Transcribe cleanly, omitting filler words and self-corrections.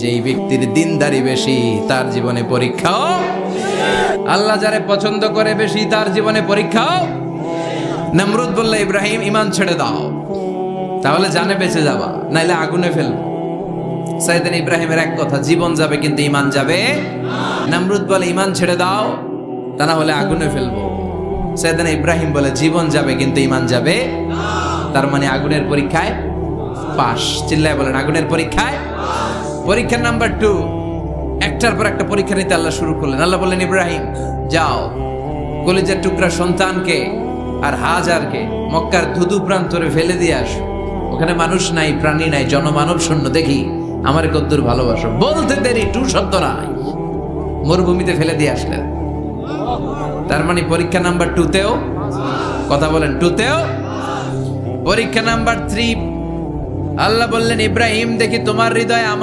যেই ব্যক্তির দিনদারি বেশি তার জীবনে পরীক্ষাও, আল্লাহ যারে পছন্দ করে বেশি তার জীবনে পরীক্ষাও। নমরুদ বলল, ইব্রাহিম ঈমান ছেড়ে দাও, তাহলে জানে বেঁচে যাবা, নাইলে আগুনে ফেলবো। সাইয়েদনা ইব্রাহিমের এক কথা, জীবন যাবে কিন্তু ঈমান যাবে। নমরুদ বলে, ঈমান ছেড়ে দাও, তা না হলে আগুনে ফেলবো। সাইয়েদনা ইব্রাহিম বলে, জীবন যাবে কিন্তু ঈমান যাবে। তার মানে আগুনের পরীক্ষায় পাস। চিল্লায় বলেন, আগুনের পরীক্ষায়। পরীক্ষা নাম্বার 2, একটার পর একটা পরীক্ষা নিতে আল্লাহ শুরু করলেন। আল্লাহ বললেন, ইব্রাহিম যাও, কলিজার টুকরা সন্তানকে আর হাজারকে মক্কার ধুধু প্রান্তরে ফেলে দিয়ে আসো। ওখানে মানুষ নাই, প্রাণী নাই, জনমানব শূন্য, দেখি আমার কদ্দুর ভালোবাসো। বলতে দেরি, টু শব্দ নাই, মরুভূমিতে ফেলে দিয়ে আসলেন। তার মানে পরীক্ষা নাম্বার 2তেও, কথা বলেন, 2তেও। পরীক্ষা নাম্বার 3, আল্লাহ বললেন, ইব্রাহিম দেখি তোমার হৃদয়ে